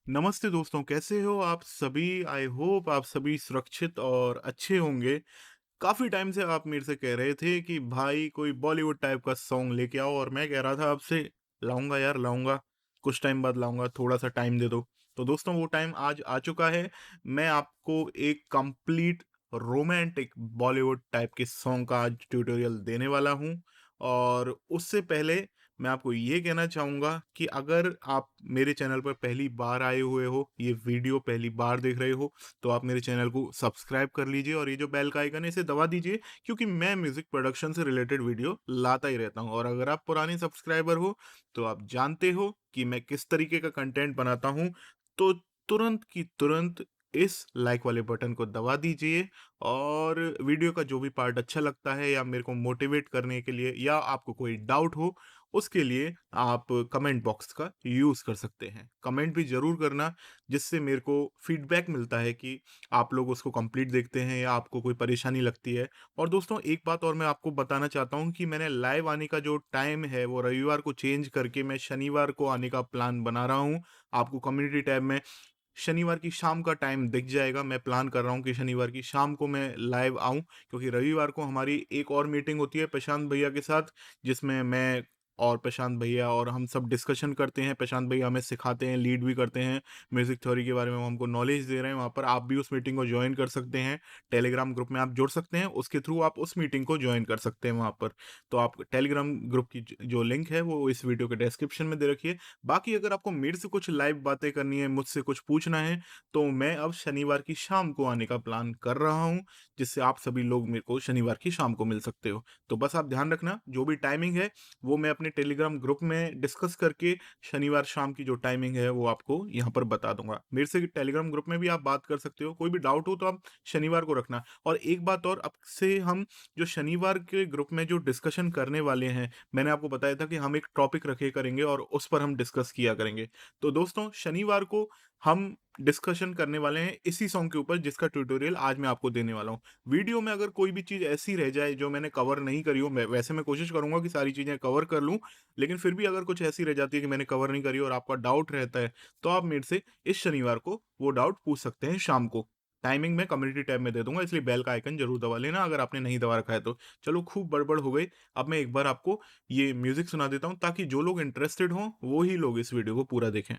नमस्ते दोस्तों, कैसे हो आप सभी? आई होप आप सभी सुरक्षित और अच्छे होंगे। काफ़ी टाइम से आप मेरे से कह रहे थे कि भाई कोई बॉलीवुड टाइप का सॉन्ग लेके आओ और मैं कह रहा था आपसे लाऊँगा यार लाऊँगा, कुछ टाइम बाद लाऊँगा, थोड़ा-सा टाइम दे दो। तो दोस्तों वो टाइम आज आ चुका है। मैं आपको एक कंप्लीट रोमांटिक बॉलीवुड टाइप के सॉन्ग का आज ट्यूटोरियल देने वाला हूँ और उससे पहले मैं आपको ये कहना चाहूँगा कि अगर आप मेरे चैनल पर पहली बार आए हुए हो, ये वीडियो पहली बार देख रहे हो, तो आप मेरे चैनल को सब्सक्राइब कर लीजिए और ये जो बेल का आइकन है इसे दबा दीजिए क्योंकि मैं म्यूज़िक प्रोडक्शन से रिलेटेड वीडियो लाता ही रहता हूँ और अगर आप पुराने सब्सक्राइबर हो, तो आप जानते हो कि मैं किस तरीके का कंटेंट बनाता हूँ, तो तुरंत की तुरंत इस लाइक वाले बटन को दबा दीजिए और वीडियो का जो भी पार्ट अच्छा लगता है या मेरे को मोटिवेट करने के लिए या आपको कोई डाउट हो उसके लिए आप कमेंट बॉक्स का यूज़ कर सकते हैं। कमेंट भी ज़रूर करना जिससे मेरे को फीडबैक मिलता है कि आप लोग उसको कंप्लीट देखते हैं या आपको कोई परेशानी लगती है। और दोस्तों एक बात और मैं आपको बताना चाहता हूँ कि मैंने लाइव आने का जो टाइम है वो रविवार को चेंज करके मैं शनिवार को आने का प्लान बना रहा हूँ। आपको कम्युनिटी टैब में शनिवार की शाम का टाइम दिख जाएगा। मैं प्लान कर रहा हूँ कि शनिवार की शाम को मैं लाइव आऊँ क्योंकि रविवार को हमारी एक और मीटिंग होती है प्रशांत भैया के साथ, जिसमें मैं और प्रशांत भैया और हम सब डिस्कशन करते हैं। प्रशांत भैया हमें सिखाते हैं, लीड भी करते हैं, म्यूज़िक थ्योरी के बारे में वो हमको नॉलेज दे रहे हैं। वहाँ पर आप भी उस मीटिंग को जॉइन कर सकते हैं। टेलीग्राम ग्रुप में आप जुड़ सकते हैं, उसके थ्रू आप उस मीटिंग को जॉइन कर सकते हैं वहाँ पर। तो आप टेलीग्राम ग्रुप की जो लिंक है वो इस वीडियो के डिस्क्रिप्शन में दे रखी है। बाकी अगर आपको मेरे से कुछ लाइव बातें करनी है, मुझसे कुछ पूछना है, तो मैं अब शनिवार की शाम को आने का प्लान कर रहा हूँ, जिससे आप सभी लोग मेरे को शनिवार की शाम को मिल सकते हो। तो बस आप ध्यान रखना, जो भी टाइमिंग है, वो मैं अपने टेलीग्राम ग्रुप में डिस्कस करके शनिवार शाम की जो टाइमिंग है, वो आपको यहाँ पर बता दूँगा। मेरे से टेलीग्राम ग्रुप में भी आप बात कर सकते हो, कोई भी डाउट हो तो आप शनिवार को रखना। और एक बात और, अब से हम जो शनिवार के ग्रुप में जो डिस्कशन करने वाले हैं, मैंने आपको बताया था कि हम एक टॉपिक रखे करेंगे और उस पर हम डिस्कस किया करेंगे। तो दोस्तों शनिवार को हम डिस्कशन करने वाले हैं इसी सॉन्ग के ऊपर जिसका ट्यूटोरियल आज मैं आपको देने वाला हूँ। वीडियो में अगर कोई भी चीज़ ऐसी रह जाए जो मैंने कवर नहीं करी हो, मैं कोशिश करूँगा कि सारी चीज़ें कवर कर लूँ, लेकिन फिर भी अगर कुछ ऐसी रह जाती है कि मैंने कवर नहीं करी और आपका डाउट रहता है, तो आप मेरे से इस शनिवार को वो डाउट पूछ सकते हैं शाम को। टाइमिंग मैं कम्युनिटी टैब में दे दूँगा, इसलिए बेल का आइकन ज़रूर दबा लेना अगर आपने नहीं दबा रखा है तो। चलो खूब बड़बड़ हो गई, अब मैं एक बार आपको ये म्यूज़िक सुना देता हूँ ताकि जो लोग इंटरेस्टेड हों, वो ही लोग इस वीडियो को पूरा देखें।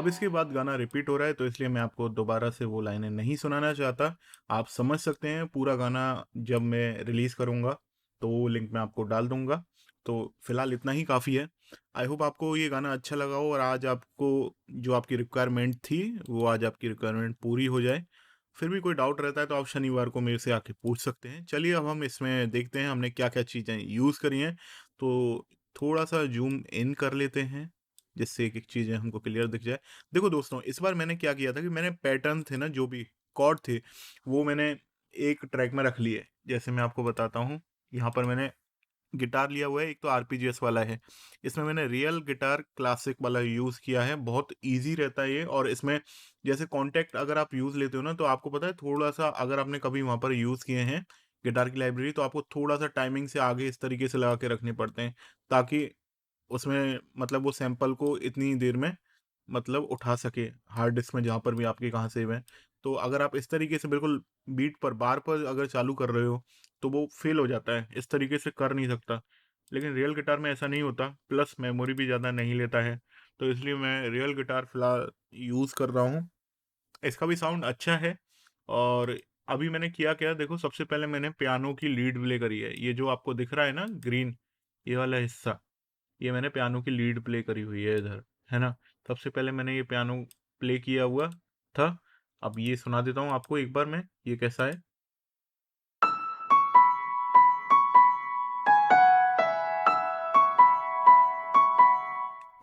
इसके बाद गाना रिपीट हो रहा है, तो इसलिए मैं आपको दोबारा से वो लाइनें नहीं सुनाना चाहता। आप समझ सकते हैं पूरा गाना जब मैं रिलीज़ करूँगा, तो वो लिंक मैं आपको डाल दूँगा। तो फिलहाल इतना ही काफ़ी है। आई होप आपको ये गाना अच्छा लगा हो और आज आपको जो आपकी रिक्वायरमेंट थी, वो आज आपकी रिक्वायरमेंट पूरी हो जाए। फिर भी कोई डाउट रहता है तो आप शनिवार को मेरे से आके पूछ सकते हैं। चलिए अब हम इसमें देखते हैं हमने क्या-क्या चीज़ें यूज़ करी हैं। तो थोड़ा-सा ज़ूम इन कर लेते हैं, जिससे एक-एक चीज़ें हमको क्लियर दिख जाए। देखो दोस्तों, इस बार मैंने क्या किया था कि मैंने पैटर्न थे ना, जो भी कॉर्ड थे, वो मैंने एक ट्रैक में रख लिए। जैसे मैं आपको बताता हूँ, यहाँ पर मैंने गिटार लिया हुआ है, एक तो आरपीजीएस वाला है। इसमें मैंने रियल गिटार क्लासिक वाला यूज़ किया है, बहुत ईज़ी रहता है ये। और इसमें जैसे कॉन्टैक्ट अगर आप यूज़ लेते हो ना, तो आपको पता है थोड़ा-सा, अगर आपने कभी वहाँ पर यूज़ किए हैं गिटार की लाइब्रेरी, तो आपको थोड़ा-सा टाइमिंग से आगे इस तरीके से लगा के रखने पड़ते हैं, ताकि उसमें मतलब वो सैंपल को इतनी देर में मतलब उठा सके हार्ड डिस्क में, जहाँ पर भी आपके कहाँ सेव है। तो अगर आप इस तरीके से बिल्कुल बीट पर बार पर अगर चालू कर रहे हो, तो वो फेल हो जाता है, इस तरीके से कर नहीं सकता। लेकिन रियल गिटार में ऐसा नहीं होता, प्लस मेमोरी भी ज़्यादा नहीं लेता है। तो इसलिए मैं रियल गिटार फिलहाल यूज़ कर रहा हूँ। इसका भी साउंड अच्छा है। और अभी मैंने किया क्या, देखो सबसे पहले मैंने पियानो की लीड प्ले करी है। ये जो आपको दिख रहा है ना ग्रीन, ये वाला हिस्सा, ये मैंने पियानो की लीड प्ले करी हुई है इधर, है ना? सबसे पहले मैंने ये पियानो प्ले किया हुआ था। अब ये सुना देता हूँ आपको एक बार मैं, ये कैसा है।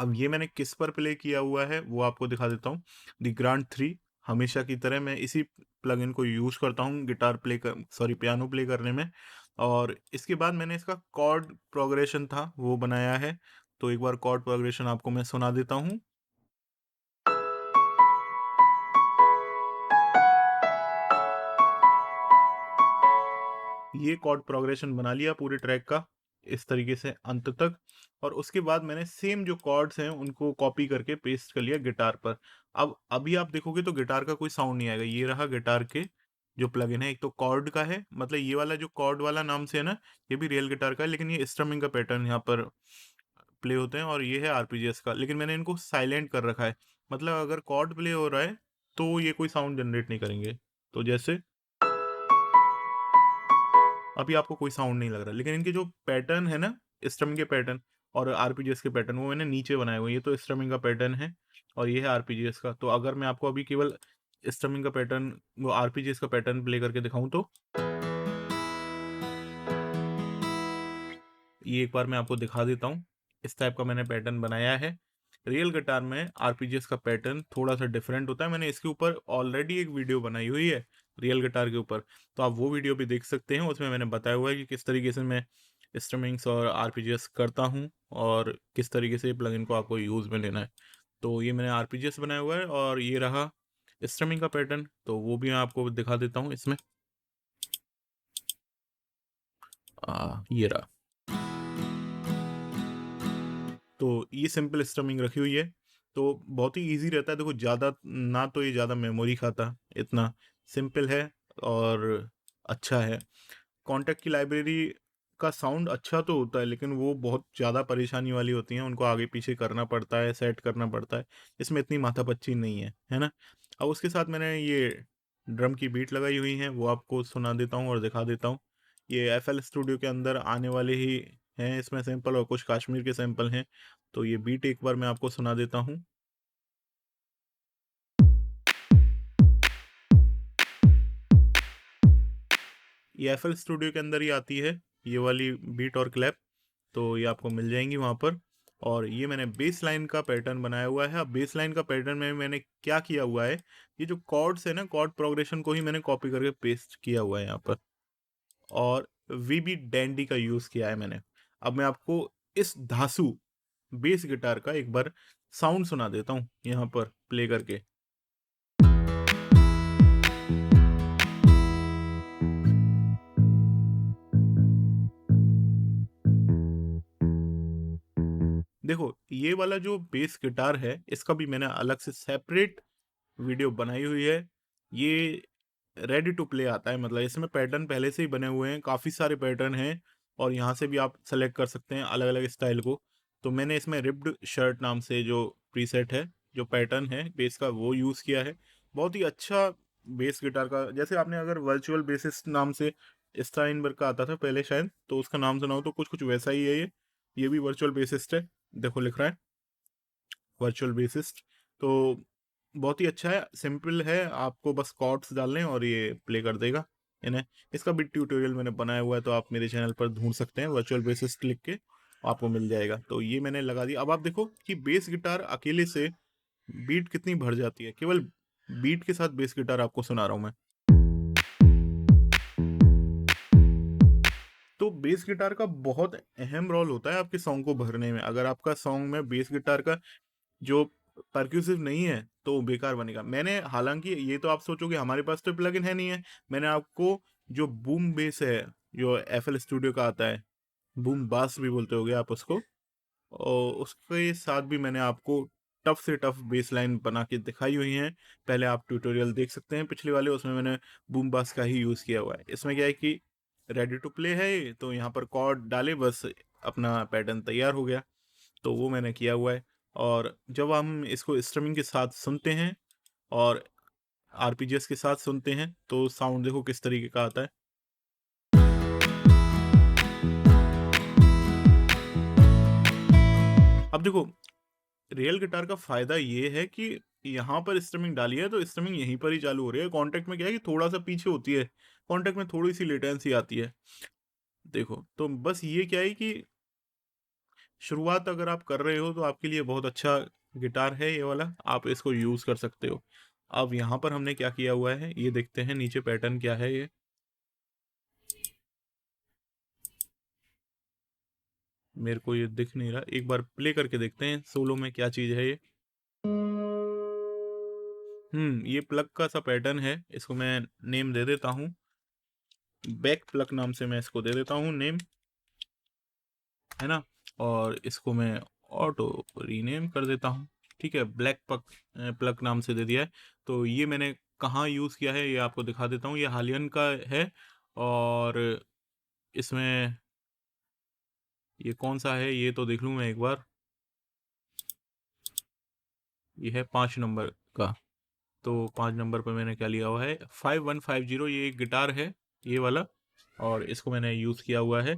अब ये मैंने किस पर प्ले किया हुआ है वो आपको दिखा देता हूँ। The grand 3। हमेशा की तरह मैं इसी प्लगइन को यूज़ करता हूँ गिटार प्ले कर सॉरी पियानो प्ले करने में। और इसके बाद मैंने इसका कॉर्ड प्रोग्रेशन था वो बनाया है। तो एक बार कॉर्ड प्रोग्रेशन आपको मैं सुना देता हूँ। ये कॉर्ड प्रोग्रेशन बना लिया पूरे ट्रैक का, इस तरीके से अंत तक। और उसके बाद मैंने सेम जो कॉर्ड्स हैं उनको कॉपी करके पेस्ट कर लिया गिटार पर। अब अभी आप देखोगे तो गिटार का कोई साउंड नहीं आएगा। ये रहा गिटार के जो प्लगइन है, एक तो कॉर्ड का है, मतलब ये वाला जो कॉर्ड वाला नाम से है ना, ये भी रियल गिटार का है, लेकिन ये स्ट्रमिंग का पैटर्न यहाँ पर प्ले होते हैं। और ये है आरपीजीएस का, लेकिन मैंने इनको साइलेंट कर रखा है। मतलब अगर कॉर्ड प्ले हो रहा है तो ये कोई साउंड जनरेट नहीं करेंगे। तो जैसे अभी आपको कोई साउंड नहीं लग रहा, लेकिन इनके जो पैटर्न है ना, स्ट्रमिंग के पैटर्न और आरपीजीएस के पैटर्न, वो मैंने नीचे बनाए हुए हैं। ये तो स्ट्रमिंग का पैटर्न है और ये है आरपीजीएस का। तो अगर मैं आपको अभी केवल स्ट्रमिंग का पैटर्न, वो आरपीजीएस का पैटर्न प्ले करके दिखाऊं, तो ये एक बार मैं आपको दिखा देता हूँ। इस टाइप का मैंने पैटर्न बनाया है। रियल गिटार में आरपीजीएस का पैटर्न थोड़ा सा डिफरेंट होता है। मैंने इसके ऊपर ऑलरेडी एक वीडियो बनाई हुई है रियल गिटार के ऊपर, तो आप वो वीडियो भी देख सकते हैं। उसमें मैंने बताया हुआ है कि किस तरीके से मैं स्ट्रमिंग्स और आरपीजीएस करता हूँ और किस तरीके से प्लगइन को आपको यूज़ में लेना है। तो ये मैंने आरपीजीएस बनाया हुआ है और ये रहा स्ट्रमिंग का पैटर्न, तो वो भी मैं आपको दिखा देता हूँ इसमें। ये रहा। तो ये सिंपल स्टमिंग रखी हुई है, तो बहुत ही ईज़ी रहता है। देखो ज़्यादा ना तो ये ज़्यादा मेमोरी खाता, इतना सिंपल है और अच्छा है। कॉन्टैक्ट की लाइब्रेरी का साउंड अच्छा तो होता है, लेकिन वो बहुत ज़्यादा परेशानी वाली होती हैं, उनको आगे-पीछे करना पड़ता है, सेट करना पड़ता है। इसमें इतनी माथापच्ची नहीं है ना? अब उसके साथ मैंने ये ड्रम की बीट लगाई हुई है, वो आपको सुना देता हूँ और दिखा देता हूँ। ये एफएल स्टूडियो के अंदर आने वाले ही हैं इसमें सैंपल, और कुछ कश्मीर के सैंपल हैं। तो ये बीट एक बार मैं आपको सुना देता हूँ। ये एफएल स्टूडियो के अंदर ही आती है, ये वाली बीट और क्लैप, तो ये आपको मिल जाएँगी वहाँ पर। और ये मैंने बेस लाइन का पैटर्न बनाया हुआ है। अब बेस लाइन का पैटर्न में मैंने क्या किया हुआ है, ये जो कॉर्ड्स है ना, कॉर्ड प्रोग्रेशन को ही मैंने कॉपी करके पेस्ट किया हुआ है यहाँ पर। और वीबी डैंडी का यूज़ किया है मैंने। अब मैं आपको इस धांसू बेस गिटार का एक बार साउंड सुना देता हूँ यहाँ पर प्ले करके। देखो ये वाला जो बेस गिटार है, इसका भी मैंने अलग से सेपरेट वीडियो बनाई हुई है। ये रेडी टू प्ले आता है, मतलब इसमें पैटर्न पहले से ही बने हुए हैं, काफ़ी सारे पैटर्न हैं और यहाँ से भी आप सेलेक्ट कर सकते हैं अलग-अलग स्टाइल को। तो मैंने इसमें रिप्ड शर्ट नाम से जो प्रीसेट है, जो पैटर्न है बेस का वो यूज़ किया है। बहुत ही अच्छा बेस गिटार का, जैसे आपने अगर वर्चुअल बेसिस्ट नाम से स्टाइनबर्ग का आता था पहले शायद, तो उसका नाम सुना हो तो कुछ कुछ वैसा ही है ये भी वर्चुअल बेसिस्ट है। देखो लिख रहा है वर्चुअल बेसिस्ट। तो बहुत ही अच्छा है, सिंपल है, आपको बस कॉर्ड्स डालने हैं और ये प्ले कर देगा इन्हें। इसका भी ट्यूटोरियल मैंने बनाया हुआ है, तो आप मेरे चैनल पर ढूंढ सकते हैं, वर्चुअल बेसिस्ट लिख के आपको मिल जाएगा। तो ये मैंने लगा दिया। अब आप देखो कि बेस गिटार अकेले से बीट कितनी भर जाती है, केवल बीट के साथ बेस गिटार आपको सुना रहा हूँ मैं। तो बेस गिटार का बहुत अहम रोल होता है आपके सॉन्ग को भरने में। अगर आपका सॉन्ग में बेस गिटार का जो परक्यूसिव नहीं है तो बेकार बनेगा। मैंने, हालांकि ये तो आप सोचोगे हमारे पास तो प्लगइन है नहीं है, मैंने आपको जो बूम बेस है जो एफएल स्टूडियो का आता है, बूम बास भी बोलते होगे आप उसको, और उसके साथ भी मैंने आपको टफ से टफ बेस लाइन बना के दिखाई हुई हैं। पहले आप ट्यूटोरियल देख सकते हैं पिछले वाले, उसमें मैंने बूम बास का ही यूज़ किया हुआ है। इसमें क्या है कि रेडी टू प्ले है ये, तो यहाँ पर कॉर्ड डाले बस अपना पैटर्न तैयार हो गया। तो वो मैंने किया हुआ है। और जब हम इसको स्ट्रमिंग के साथ सुनते हैं और आरपीजीएस के साथ सुनते हैं तो साउंड देखो किस तरीके का आता है। अब देखो रियल गिटार का फायदा ये है कि यहाँ पर स्ट्रमिंग डाली है तो स्ट्रमिंग यहीं पर ही चालू हो रही है। कॉन्टेक्ट में क्या है कि थोड़ा सा पीछे होती है, कॉन्टेक्ट में थोड़ी सी लेटेंसी आती है। देखो तो बस ये क्या है कि शुरुआत अगर आप कर रहे हो तो आपके लिए बहुत अच्छा गिटार है ये वाला, आप इसको यूज़ कर सकते हो। अब यहाँ पर हमने क्या किया हुआ है ये देखते हैं, नीचे पैटर्न क्या है ये। मेरे को ये दिख नहीं रहा, एक बार प्ले करके देखते हैं सोलो में क्या चीज़ है ये। ये प्लग का सा पैटर्न है, इसको मैं नेम दे देता हूँ, बैक प्लग नाम से मैं इसको दे देता हूँ नेम, है ना। और इसको मैं ऑटो रीनेम कर देता हूँ, ठीक है, ब्लैक प्लग प्लग नाम से दे दिया है। तो ये मैंने कहाँ यूज़ किया है ये आपको दिखा देता हूँ। ये हालियन का है और इसमें ये कौन सा है ये तो देख लूँ मैं एक बार। ये है 5 नंबर का। तो 5 नंबर पर मैंने क्या लिया हुआ है 5150, ये एक गिटार है ये वाला, और इसको मैंने यूज़ किया हुआ है।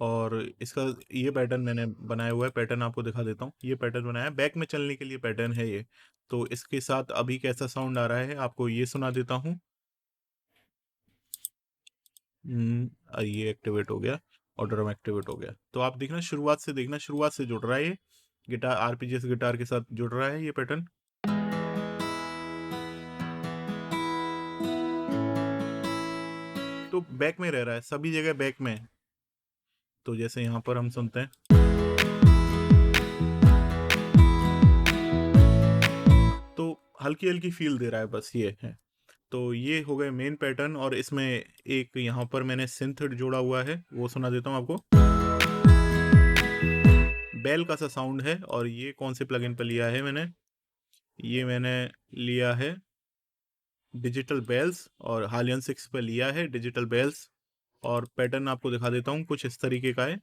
और इसका ये पैटर्न मैंने बनाया हुआ है, पैटर्न आपको दिखा देता हूँ। ये पैटर्न बनाया है, बैक में चलने के लिए पैटर्न है ये। तो इसके साथ अभी कैसा साउंड आ रहा है आपको ये सुना देता हूँ। ये एक्टिवेट हो गया और ड्रम एक्टिवेट हो गया। तो आप देखना शुरुआत से, देखना शुरुआत से जुड़ रहा है ये गिटार, आरपीजीएस गिटार के साथ जुड़ रहा है ये पैटर्न। तो बैक में रह रहा है, सभी जगह बैक में। तो जैसे यहाँ पर हम सुनते हैं, तो हल्की हल्की फील दे रहा है, बस ये है। तो ये हो गए मेन पैटर्न, और इसमें एक यहाँ पर मैंने सिंथ जोड़ा हुआ है, वो सुना देता हूँ आपको। बेल का सा साउंड है, और ये कौन से प्लगइन पर लिया है मैंने, ये मैंने लिया है डिजिटल बेल्स, और हालियन 6 पर लिया है डिजिटल बेल्स। और पैटर्न आपको दिखा देता हूँ, कुछ इस तरीके का है,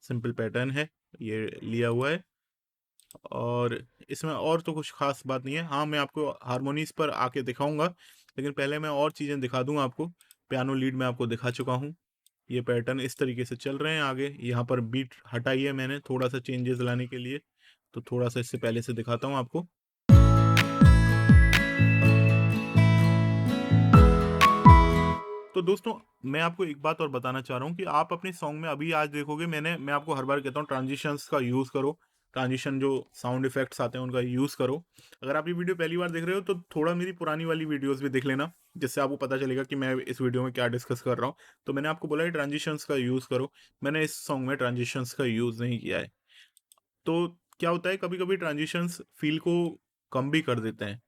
सिंपल पैटर्न है, ये लिया हुआ है। और इसमें और तो कुछ खास बात नहीं है। हाँ, मैं आपको हारमोनीज पर आके दिखाऊंगा, लेकिन पहले मैं और चीज़ें दिखा दूँ आपको। पियानो लीड में आपको दिखा चुका हूँ, ये पैटर्न इस तरीके से चल रहे हैं आगे। यहाँ पर बीट हटाई है मैंने थोड़ा सा चेंजेस लाने के लिए, तो थोड़ा सा इससे पहले से दिखाता हूँ आपको। तो दोस्तों मैं आपको एक बात और बताना चाह रहा हूँ कि आप अपने सॉन्ग में अभी आज देखोगे, मैं आपको हर बार कहता हूँ ट्रांजिशंस का यूज़ करो, ट्रांजिशन जो साउंड इफेक्ट्स आते हैं उनका यूज़ करो। अगर आप ये वीडियो पहली बार देख रहे हो तो थोड़ा मेरी पुरानी वाली वीडियोस भी देख लेना, जिससे आपको पता चलेगा कि मैं इस वीडियो में क्या डिस्कस कर रहा हूँ। तो मैंने आपको बोला है ट्रांजिशंस का यूज़ करो, मैंने इस सॉन्ग में ट्रांजिशंस का यूज़ नहीं किया है। तो क्या होता है, कभी कभी ट्रांजिशंस फील को कम भी कर देते हैं।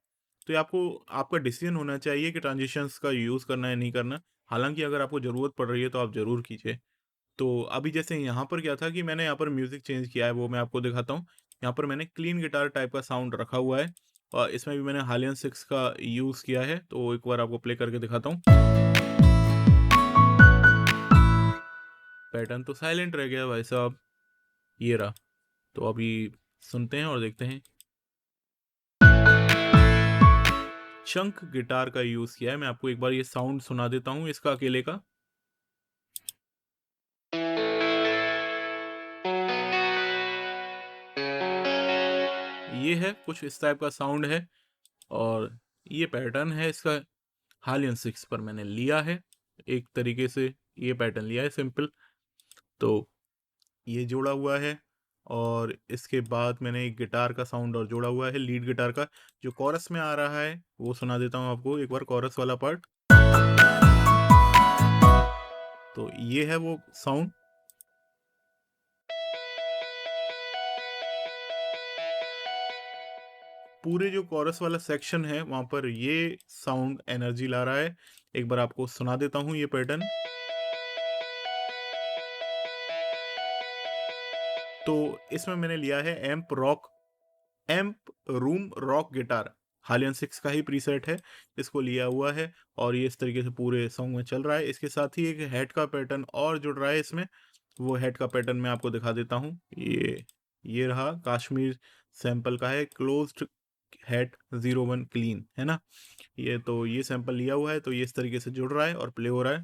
तो ये आपको, आपका डिसीजन होना चाहिए कि ट्रांजिशंस का यूज़ करना है नहीं करना। हालांकि अगर आपको ज़रूरत पड़ रही है तो आप ज़रूर कीजिए। तो अभी जैसे यहाँ पर क्या था कि मैंने यहाँ पर म्यूज़िक चेंज किया है, वो मैं आपको दिखाता हूँ। यहाँ पर मैंने क्लीन गिटार टाइप का साउंड रखा हुआ है, और इसमें भी मैंने हालियन 6 का यूज़ किया है। तो एक बार आपको प्ले करके दिखाता हूँ। पैटर्न तो साइलेंट रह गया भाई साहब, ये रहा। तो अभी सुनते हैं और देखते हैं। चंक गिटार का यूज़ किया है। मैं आपको एक बार ये साउंड सुना देता हूँ इसका अकेले का। ये है, कुछ इस टाइप का साउंड है और ये पैटर्न है इसका। हालियन 6 पर मैंने लिया है, एक तरीके से ये पैटर्न लिया है सिंपल। तो ये जोड़ा हुआ है और इसके बाद मैंने एक गिटार का साउंड और जोड़ा हुआ है, लीड गिटार का। जो कोरस में आ रहा है वो सुना देता हूँ आपको एक बार, कोरस वाला पार्ट। तो ये है वो साउंड। पूरे जो कोरस वाला सेक्शन है वहां पर ये साउंड एनर्जी ला रहा है। एक बार आपको सुना देता हूँ ये पैटर्न। तो इसमें मैंने लिया है एम्प रूम रॉक गिटार। हालियन 6 का ही प्रीसेट है, इसको लिया हुआ है और ये इस तरीके से पूरे सॉन्ग में चल रहा है। इसके साथ ही एक हेड का पैटर्न और जुड़ रहा है इसमें। वो हेड का पैटर्न मैं आपको दिखा देता हूँ। ये रहा, कश्मीर सैंपल का है, क्लोज्ड हेड 01 क्लीन, है ना। ये तो ये सैंपल लिया हुआ है, तो ये इस तरीके से जुड़ रहा है और प्ले हो रहा है।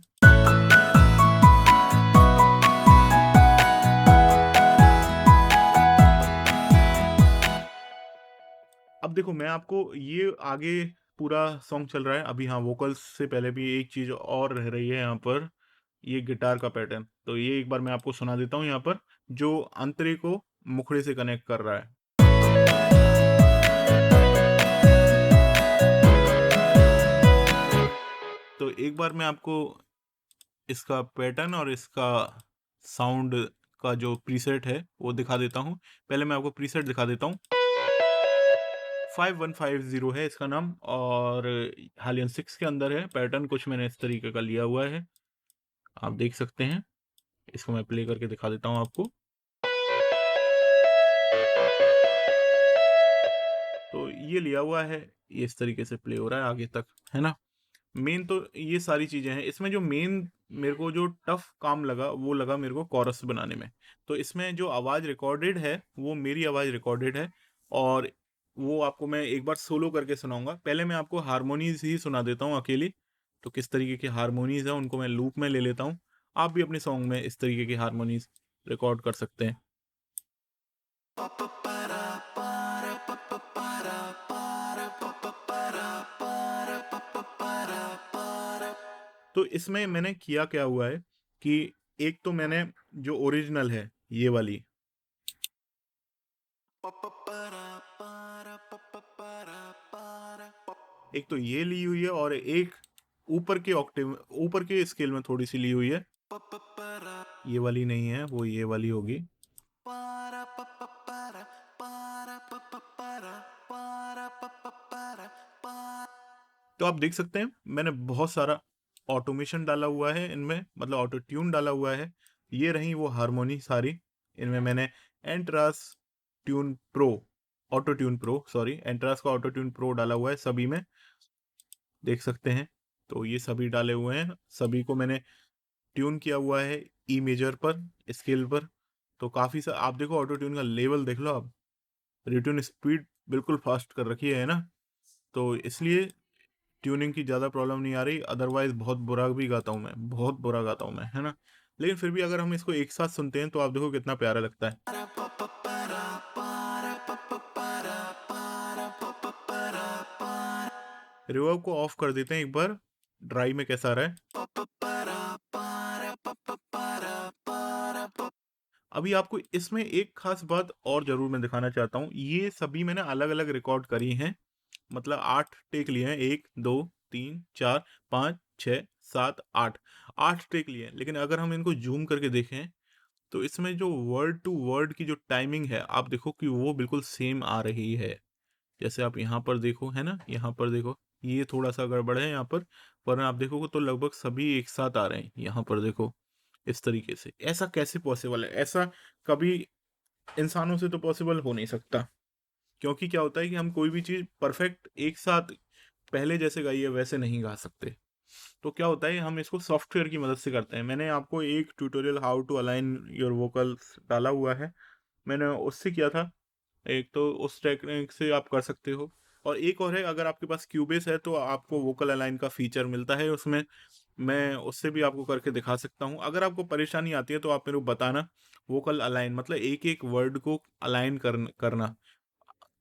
अब देखो मैं आपको ये आगे पूरा सॉन्ग चल रहा है अभी। हाँ, वोकल्स से पहले भी एक चीज और रह रही है यहाँ पर, ये गिटार का पैटर्न। तो ये एक बार मैं आपको सुना देता हूँ यहाँ पर, जो अंतरे को मुखड़े से कनेक्ट कर रहा है। तो एक बार मैं आपको इसका पैटर्न और इसका साउंड का जो प्रीसेट है वो दिखा देता हूँ। पहले मैं आपको प्रीसेट दिखा देता हूँ। 5150 है इसका नाम और हालियन 6 के अंदर है। पैटर्न कुछ मैंने इस तरीके का लिया हुआ है, आप देख सकते हैं। इसको मैं प्ले करके दिखा देता हूँ आपको। तो ये लिया हुआ है, ये इस तरीके से प्ले हो रहा है आगे तक, है ना। मेन तो ये सारी चीजें हैं इसमें। जो मेन मेरे को जो टफ काम लगा वो लगा मेरे को कोरस बनाने में। तो इसमें जो आवाज रिकॉर्डेड है वो मेरी आवाज रिकॉर्डेड है और वो आपको मैं एक बार सोलो करके सुनाऊंगा। पहले मैं आपको हारमोनीज ही सुना देता हूँ अकेली। तो किस तरीके की हारमोनीज है उनको मैं लूप में ले लेता हूँ। आप भी अपने सॉन्ग में इस तरीके की हारमोनीज रिकॉर्ड कर सकते हैं। तो इसमें मैंने किया क्या हुआ है कि एक तो मैंने जो ओरिजिनल है ये वाली, एक तो ये ली हुई है और एक ऊपर के ऑक्टेव, ऊपर के स्केल में थोड़ी सी ली हुई है। ये वाली नहीं है, वो ये वाली होगी। तो आप देख सकते हैं मैंने बहुत सारा ऑटोमेशन डाला हुआ है इनमें, मतलब ऑटो ट्यून डाला हुआ है। ये रही वो हारमोनी सारी। इनमें मैंने Antares tune pro, auto tune pro, sorry, Antares का ऑटो ट्यून प्रो डाला हुआ है सभी में, देख सकते हैं। तो ये सभी डाले हुए हैं, सभी को मैंने ट्यून किया हुआ है ई मेजर पर, स्केल पर। तो काफ़ी सा आप देखो, ऑटो ट्यून का लेवल देख लो आप, रिट्यून स्पीड बिल्कुल फास्ट कर रखी है ना। तो इसलिए ट्यूनिंग की ज़्यादा प्रॉब्लम नहीं आ रही। अदरवाइज बहुत बुरा भी गाता हूँ मैं, बहुत बुरा गाता हूँ मैं, है ना। लेकिन फिर भी अगर हम इसको एक साथ सुनते हैं तो आप देखो कितना प्यारा लगता है। रिवर्ब को ऑफ कर देते हैं एक बार, ड्राई में कैसा आ रहा है। अभी आपको इसमें एक खास बात और जरूर मैं दिखाना चाहता हूँ। ये सभी मैंने अलग अलग रिकॉर्ड करी हैं, मतलब 8 टेक लिए हैं, 1 2 3 4 5 6 7 8, 8 टेक लिए हैं। लेकिन अगर हम इनको जूम करके देखें तो इसमें जो वर्ड टू वर्ड की जो टाइमिंग है आप देखो कि वो बिल्कुल सेम आ रही है। जैसे आप यहाँ पर देखो, है ना, यहाँ पर देखो, ये थोड़ा सा गड़बड़ है यहाँ पर आप देखोगे तो लगभग सभी एक साथ आ रहे हैं। यहाँ पर देखो इस तरीके से, ऐसा कैसे पॉसिबल है? ऐसा कभी इंसानों से तो पॉसिबल हो नहीं सकता। क्योंकि क्या होता है कि हम कोई भी चीज़ परफेक्ट एक साथ पहले जैसे गाइए वैसे नहीं गा सकते। तो क्या होता है, हम इसको सॉफ्टवेयर की मदद से करते हैं। मैंने आपको एक tutorial how to align your vocals डाला हुआ है, मैंने उससे किया था। एक तो उस टेक्निक से आप कर सकते हो, और एक और है, अगर आपके पास क्यूबेस है तो आपको वोकल अलाइन का फीचर मिलता है उसमें, मैं उससे भी आपको करके दिखा सकता हूँ। अगर आपको परेशानी आती है तो आप मेरे को बताना। वोकल अलाइन मतलब एक-एक वर्ड को अलाइन करना।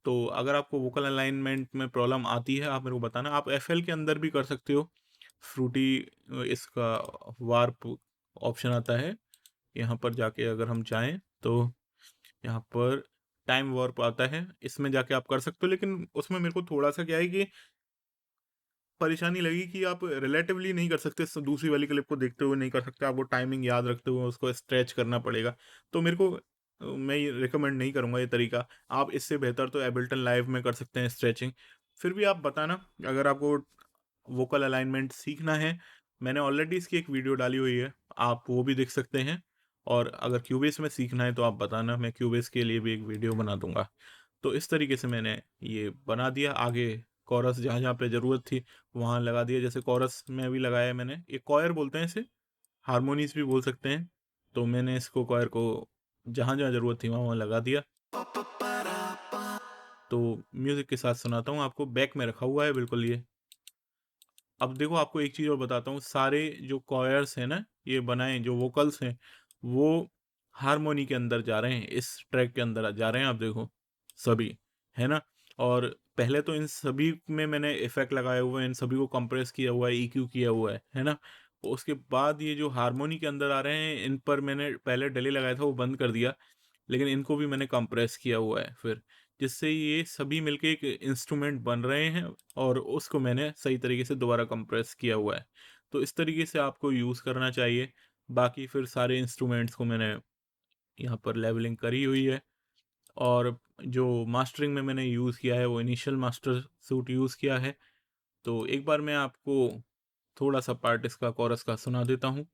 तो अगर आपको वोकल अलाइनमेंट में प्रॉब्लम आती है, आप मेरे को बताना। आप एफएल के अंदर भी कर सकते हो। फ्रूटी इसका वार्प ऑप्शन आता है। यहाँ पर जाके अगर हम जाएँ तो यहाँ पर टाइम वार्प आता है, इसमें जाके आप कर सकते हो, लेकिन उसमें मेरे को थोड़ा-सा क्या है कि परेशानी लगी कि आप रिलेटिवली नहीं कर सकते, दूसरी वाली क्लिप को देखते हुए नहीं कर सकते, आपको टाइमिंग याद रखते हुए उसको स्ट्रेच करना पड़ेगा। तो मेरे को मैं ये रिकमेंड नहीं करूँगा ये तरीका। आप इससे बेहतर तो एबल्टन लाइव में कर सकते हैं स्ट्रेचिंग। फिर भी आप बताना अगर आपको वोकल अलाइनमेंट सीखना है, मैंने ऑलरेडी इसकी एक वीडियो डाली हुई है, आप वो भी देख सकते हैं। और अगर क्यूबेस में सीखना है तो आप बताना, मैं क्यूबेस के लिए भी एक वीडियो बना दूंगा। तो इस तरीके से मैंने ये बना दिया। आगे कॉरस जहाँ जहाँ पे ज़रूरत थी वहाँ लगा दिया, जैसे कॉरस में भी लगाया मैंने, एक कॉयर बोलते हैं इसे, हारमोनीज भी बोल सकते हैं। तो मैंने इसको कॉयर को जहाँ जहाँ ज़रूरत थी वहाँ वहाँ लगा दिया। तो म्यूज़िक के साथ सुनाता हूँ आपको, बैक में रखा हुआ है बिल्कुल ये। अब देखो आपको एक चीज़ और बताता हूँ, सारे जो कॉयर्स हैं ना ये बनाए, जो वोकल्स हैं वो हारमोनी के अंदर जा रहे हैं, इस ट्रैक के अंदर जा रहे हैं, आप देखो सभी, है ना। और पहले तो इन सभी में मैंने इफेक्ट लगाया हुआ है, इन सभी को कंप्रेस किया हुआ है, ईक्यू किया हुआ है ना। उसके बाद ये जो हारमोनी के अंदर आ रहे हैं इन पर मैंने पहले डिले लगाया था, वो बंद कर दिया, लेकिन इनको भी मैंने कंप्रेस किया हुआ है फिर, जिससे ये सभी मिलके एक इंस्ट्रूमेंट बन रहे हैं, और उसको मैंने सही तरीके से दोबारा कंप्रेस किया हुआ है। तो इस तरीके से आपको यूज़ करना चाहिए। बाकी फिर सारे इंस्ट्रूमेंट्स को मैंने यहाँ पर लेवलिंग करी हुई है, और जो मास्टरिंग में मैंने यूज़ किया है वो इनिशियल मास्टर सूट यूज़ किया है। तो एक बार मैं आपको थोड़ा सा पार्ट इसका कोरस का सुना देता हूँ।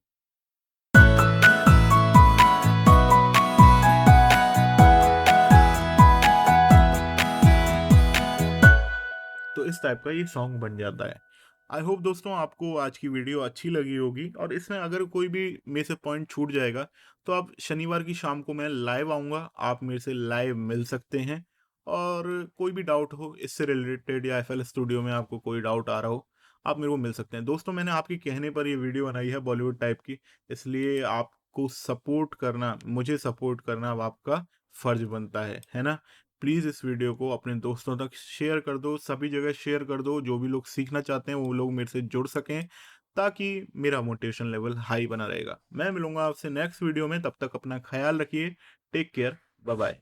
तो इस टाइप का ये सॉन्ग बन जाता है। आई होप दोस्तों आपको आज की वीडियो अच्छी लगी होगी, और इसमें अगर कोई भी मेरे से पॉइंट छूट जाएगा तो आप शनिवार की शाम को मैं लाइव आऊँगा, आप मेरे से लाइव मिल सकते हैं। और कोई भी डाउट हो इससे रिलेटेड, या एफएल स्टूडियो में आपको कोई डाउट आ रहा हो, आप मेरे को मिल सकते हैं। दोस्तों मैंने आपके कहने पर ये वीडियो बनाई है बॉलीवुड टाइप की, इसलिए आपको सपोर्ट करना, मुझे सपोर्ट करना अब आपका फर्ज बनता है ना। प्लीज़ इस वीडियो को अपने दोस्तों तक शेयर कर दो, सभी जगह शेयर कर दो, जो भी लोग सीखना चाहते हैं वो लोग मेरे से जुड़ सकें, ताकि मेरा मोटिवेशन लेवल हाई बना रहेगा। मैं मिलूंगा आपसे नेक्स्ट वीडियो में, तब तक अपना ख्याल रखिए। Take care, bye bye.